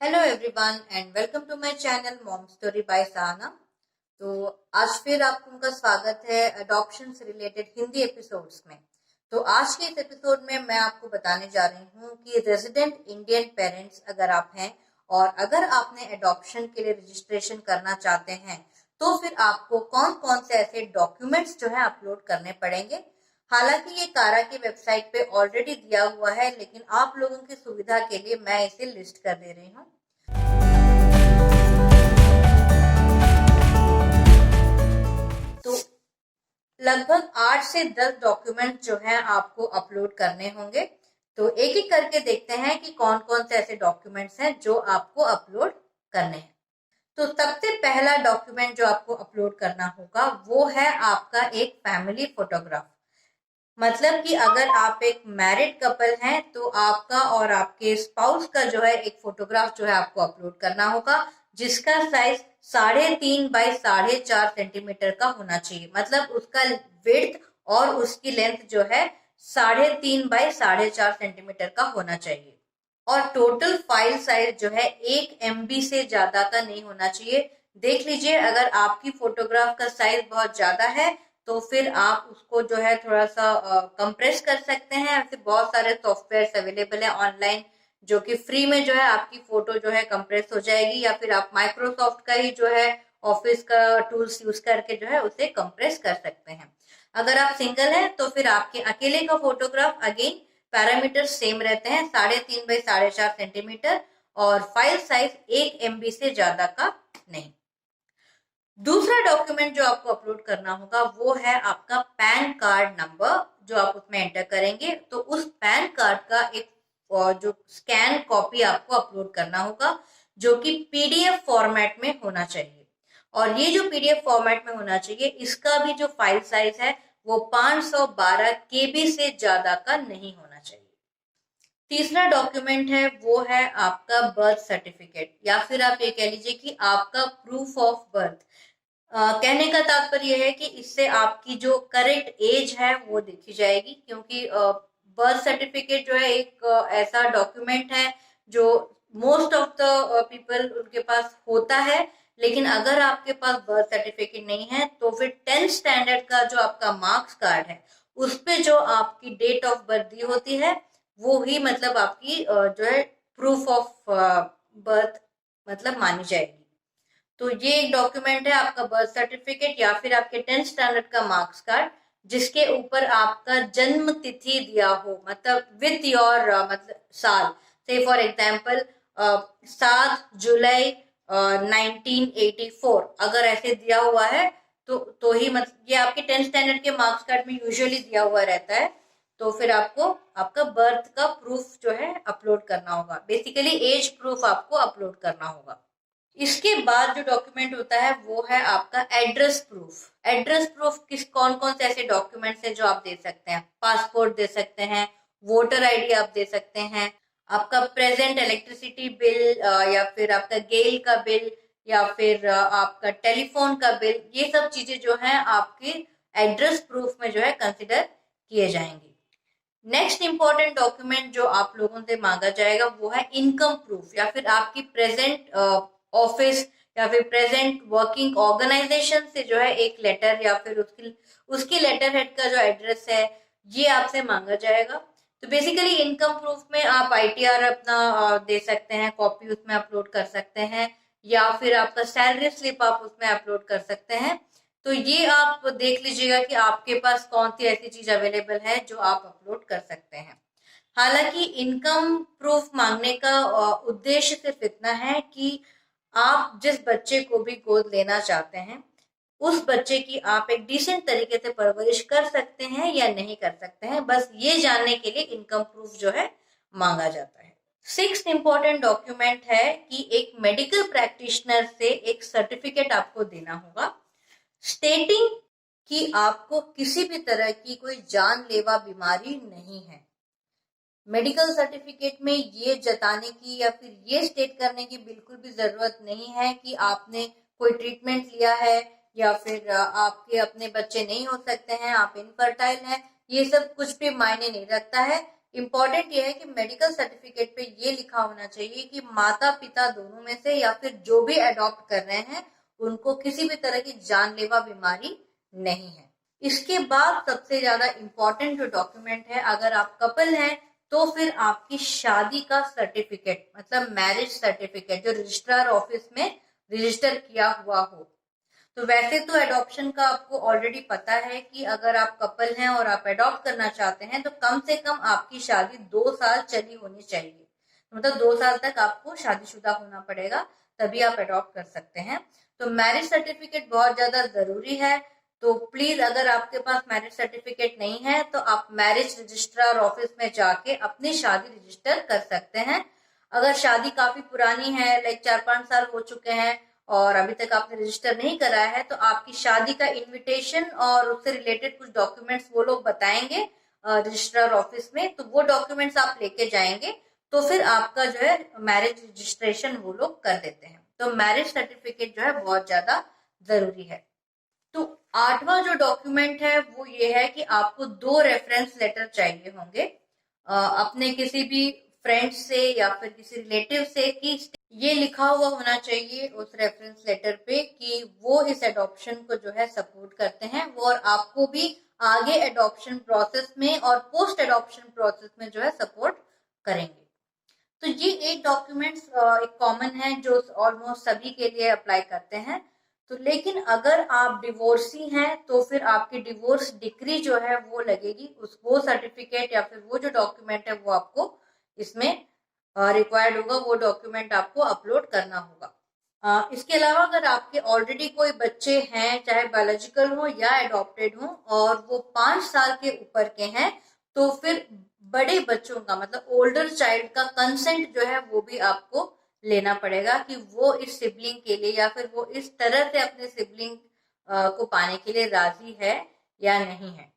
Hello everyone and welcome to my channel mom story by Sahana. तो आज फिर आपका स्वागत है अडॉप्शन से रिलेटेड हिंदी एपिसोड्स में। तो आज के इस एपिसोड में मैं आपको बताने जा रही हूँ कि रेजिडेंट इंडियन पेरेंट्स अगर आप हैं और अगर आपने अडॉप्शन के लिए रजिस्ट्रेशन करना चाहते हैं तो फिर आपको कौन कौन से ऐसे डॉक्यूमेंट्स जो है अपलोड करने पड़ेंगे। हालांकि ये कारा की वेबसाइट पे ऑलरेडी दिया हुआ है, लेकिन आप लोगों की सुविधा के लिए मैं इसे लिस्ट कर दे रही हूँ। तो लगभग 8 से 10 डॉक्यूमेंट जो है आपको अपलोड करने होंगे। तो एक एक करके देखते हैं कि कौन कौन से ऐसे डॉक्यूमेंट्स हैं जो आपको अपलोड करने हैं। तो सबसे पहला डॉक्यूमेंट जो आपको अपलोड करना होगा वो है आपका एक फैमिली फोटोग्राफ। मतलब कि अगर आप एक मैरिड कपल हैं तो आपका और आपके स्पाउस का जो है एक फोटोग्राफ जो है आपको अपलोड करना होगा, जिसका साइज 3.5 बाई 4.5 सेंटीमीटर का होना चाहिए। मतलब उसका विड्थ और उसकी लेंथ जो है 3.5 बाई 4.5 सेंटीमीटर का होना चाहिए। और टोटल फाइल साइज जो है 1 MB से ज्यादा का नहीं होना चाहिए। देख लीजिए, अगर आपकी फोटोग्राफ का साइज बहुत ज्यादा है तो फिर आप उसको जो है थोड़ा सा कंप्रेस कर सकते हैं। ऐसे बहुत सारे सॉफ्टवेयर अवेलेबल है ऑनलाइन जो कि फ्री में जो है आपकी फोटो जो है कंप्रेस हो जाएगी, या फिर आप माइक्रोसॉफ्ट का ही जो है ऑफिस का टूल्स यूज करके जो है उसे कंप्रेस कर सकते हैं। अगर आप सिंगल हैं तो फिर आपके अकेले का फोटोग्राफ अगेन पैरामीटर सेम रहते हैं, 3.5 बाई 4.5 सेंटीमीटर, और फाइल साइज 1 MB से ज्यादा का नहीं। दूसरा डॉक्यूमेंट जो आपको अपलोड करना होगा वो है आपका पैन कार्ड नंबर जो आप उसमें एंटर करेंगे। तो उस पैन कार्ड का एक जो स्कैन कॉपी आपको अपलोड करना होगा, जो कि PDF फॉर्मेट में होना चाहिए। और ये जो PDF फॉर्मेट में होना चाहिए, इसका भी जो फाइल साइज है वो 512 KB से ज्यादा का नहीं होना चाहिए। तीसरा डॉक्यूमेंट है वो है आपका बर्थ सर्टिफिकेट, या फिर आप ये कह लीजिए कि आपका प्रूफ ऑफ बर्थ। कहने का तात्पर्य है कि इससे आपकी जो करेक्ट एज है वो देखी जाएगी, क्योंकि बर्थ सर्टिफिकेट जो है एक ऐसा डॉक्यूमेंट है जो मोस्ट ऑफ द पीपल उनके पास होता है। लेकिन अगर आपके पास बर्थ सर्टिफिकेट नहीं है तो फिर 10th स्टैंडर्ड का जो आपका मार्क्स कार्ड है उस पे जो आपकी डेट ऑफ बर्थ दी होती है वो ही मतलब आपकी जो है प्रूफ ऑफ बर्थ मतलब मानी जाएगी। तो ये एक डॉक्यूमेंट है आपका बर्थ सर्टिफिकेट या फिर आपके 10th स्टैंडर्ड का मार्क्स कार्ड, जिसके ऊपर आपका जन्म तिथि दिया हो, मतलब विथ योर मतलब साल। से फॉर एग्जांपल 7 जुलाई 1984 अगर ऐसे दिया हुआ है तो ही मतलब ये आपके 10th स्टैंडर्ड के मार्क्स कार्ड में यूजुअली दिया हुआ रहता है। तो फिर आपको आपका बर्थ का प्रूफ जो है अपलोड करना होगा। बेसिकली एज प्रूफ आपको अपलोड करना होगा। इसके बाद जो डॉक्यूमेंट होता है वो है आपका एड्रेस प्रूफ। एड्रेस प्रूफ किस कौन कौन से ऐसे डॉक्यूमेंट्स हैं जो आप दे सकते हैं? पासपोर्ट दे सकते हैं, वोटर ID आप दे सकते हैं, आपका प्रेजेंट इलेक्ट्रिसिटी बिल, या फिर आपका गेल का बिल, या फिर आपका टेलीफोन का बिल। ये सब चीजें जो है आपके एड्रेस प्रूफ में जो है कंसिडर किए जाएंगे। नेक्स्ट इंपॉर्टेंट डॉक्यूमेंट जो आप लोगों से मांगा जाएगा वो है इनकम प्रूफ, या फिर आपकी प्रेजेंट ऑफिस या फिर प्रेजेंट वर्किंग ऑर्गेनाइजेशन से जो है एक लेटर, या फिर उसकी उसकी लेटर हेड का जो एड्रेस है ये आपसे मांगा जाएगा। तो बेसिकली इनकम प्रूफ में आप ITR अपना दे सकते हैं, कॉपी उसमें अपलोड कर सकते हैं, या फिर आपका सैलरी स्लिप आप उसमें अपलोड कर सकते हैं। तो ये आप देख लीजिएगा कि आपके पास कौन सी ऐसी चीज अवेलेबल है जो आप अपलोड कर सकते हैं। हालांकि इनकम प्रूफ मांगने का उद्देश्य सिर्फ इतना है कि आप जिस बच्चे को भी गोद लेना चाहते हैं उस बच्चे की आप एक डिसेंट तरीके से परवरिश कर सकते हैं या नहीं कर सकते हैं, बस ये जानने के लिए इनकम प्रूफ जो है मांगा जाता है। 6th इंपॉर्टेंट डॉक्यूमेंट है कि एक मेडिकल प्रैक्टिशनर से एक सर्टिफिकेट आपको देना होगा, स्टेटिंग कि आपको किसी भी तरह की कोई जानलेवा बीमारी नहीं है। मेडिकल सर्टिफिकेट में ये जताने की या फिर ये स्टेट करने की बिल्कुल भी जरूरत नहीं है कि आपने कोई ट्रीटमेंट लिया है, या फिर आपके अपने बच्चे नहीं हो सकते हैं, आप इनफर्टाइल हैं। ये सब कुछ भी मायने नहीं रखता है। इम्पोर्टेंट ये है कि मेडिकल सर्टिफिकेट पे ये लिखा होना चाहिए कि माता पिता दोनों में से या फिर जो भी अडॉप्ट कर रहे हैं उनको किसी भी तरह की जानलेवा बीमारी नहीं है। इसके बाद सबसे ज्यादा इम्पोर्टेंट जो डॉक्यूमेंट है, अगर आप कपल हैं तो फिर आपकी शादी का सर्टिफिकेट, मतलब मैरिज सर्टिफिकेट, जो रजिस्ट्रार ऑफिस में रजिस्टर किया हुआ हो। तो वैसे तो एडॉप्शन का आपको ऑलरेडी पता है कि अगर आप कपल हैं और आप एडॉप्ट करना चाहते हैं तो कम से कम आपकी शादी 2 साल चली होनी चाहिए। मतलब 2 साल तक आपको शादीशुदा होना पड़ेगा, तभी आप एडॉप्ट कर सकते हैं। तो मैरिज सर्टिफिकेट बहुत ज्यादा जरूरी है। तो प्लीज, अगर आपके पास मैरिज सर्टिफिकेट नहीं है तो आप मैरिज रजिस्ट्रार ऑफिस में जाके अपनी शादी रजिस्टर कर सकते हैं। अगर शादी काफी पुरानी है, लाइक 4-5 साल हो चुके हैं और अभी तक आपने रजिस्टर नहीं कराया है, तो आपकी शादी का इनविटेशन और उससे रिलेटेड कुछ डॉक्यूमेंट्स वो लोग बताएंगे रजिस्ट्रार ऑफिस में। तो वो डॉक्यूमेंट्स आप लेके जाएंगे तो फिर आपका जो है मैरिज रजिस्ट्रेशन वो लोग कर देते हैं। तो मैरिज सर्टिफिकेट जो है बहुत ज्यादा जरूरी है। तो 8वां जो डॉक्यूमेंट है वो ये है कि आपको 2 रेफरेंस लेटर चाहिए होंगे अपने किसी भी फ्रेंड से या फिर किसी रिलेटिव से, कि ये लिखा हुआ होना चाहिए उस रेफरेंस लेटर पे कि वो इस एडॉप्शन को जो है सपोर्ट करते हैं वो, और आपको भी आगे एडॉप्शन प्रोसेस में और पोस्ट एडॉप्शन प्रोसेस में जो है सपोर्ट करेंगे। तो ये 8 डॉक्यूमेंट्स एक कॉमन है जो ऑलमोस्ट सभी के लिए अप्लाई करते हैं। तो लेकिन अगर आप डिवोर्सी हैं तो फिर आपकी डिवोर्स डिक्री जो है वो लगेगी, उस वो सर्टिफिकेट या फिर वो जो डॉक्यूमेंट है वो आपको इसमें रिक्वायर्ड होगा, वो डॉक्यूमेंट आपको अपलोड करना होगा। इसके अलावा अगर आपके ऑलरेडी कोई बच्चे हैं, चाहे बायोलॉजिकल हो या एडॉप्टेड हो, और वो 5 साल के ऊपर के हैं, तो फिर बड़े बच्चों का, मतलब ओल्डर चाइल्ड का कंसेंट जो है वो भी आपको लेना पड़ेगा कि वो इस सिबलिंग के लिए या फिर वो इस तरह से अपने सिबलिंग को पाने के लिए राजी है या नहीं है।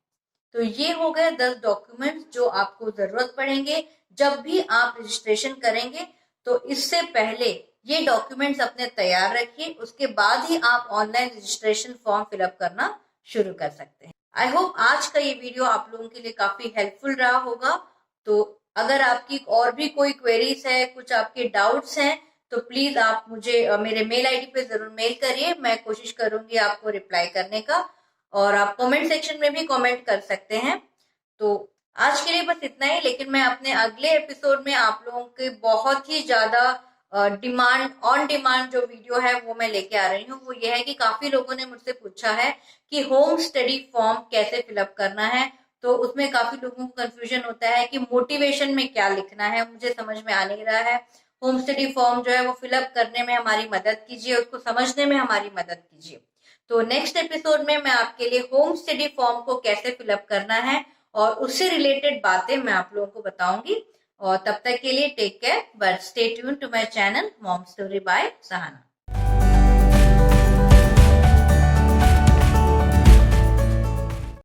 तो ये हो गए 10 डॉक्यूमेंट्स जो आपको जरूरत पड़ेंगे जब भी आप रजिस्ट्रेशन करेंगे। तो इससे पहले ये डॉक्यूमेंट्स अपने तैयार रखिए, उसके बाद ही आप ऑनलाइन रजिस्ट्रेशन फॉर्म फिलअप करना शुरू कर सकते हैं। आई होप आज का ये वीडियो आप लोगों के लिए काफी हेल्पफुल रहा होगा। तो अगर आपकी और भी कोई क्वेरीज है, कुछ आपके डाउट्स हैं, तो प्लीज आप मुझे मेरे मेल आईडी पे जरूर मेल करिए, मैं कोशिश करूंगी आपको रिप्लाई करने का। और आप कमेंट सेक्शन में भी कमेंट कर सकते हैं। तो आज के लिए बस इतना ही, लेकिन मैं अपने अगले एपिसोड में आप लोगों के बहुत ही ज्यादा ऑन डिमांड जो वीडियो है वो मैं लेके आ रही हूँ। वो ये है कि काफी लोगों ने मुझसे पूछा है कि होम स्टडी फॉर्म कैसे फिलअप करना है। तो उसमें काफी लोगों को कंफ्यूजन होता है कि मोटिवेशन में क्या लिखना है, मुझे समझ में आ नहीं रहा है। होम स्टडी फॉर्म जो है वो फिलअप करने में हमारी मदद कीजिए, उसको समझने में हमारी मदद कीजिए। तो नेक्स्ट एपिसोड में मैं आपके लिए होम स्टडी फॉर्म को कैसे फिलअप करना है और उससे रिलेटेड बातें मैं आप लोगों को बताऊंगी। और तब तक के लिए take care, but stay tune to my channel mom story by Sahana.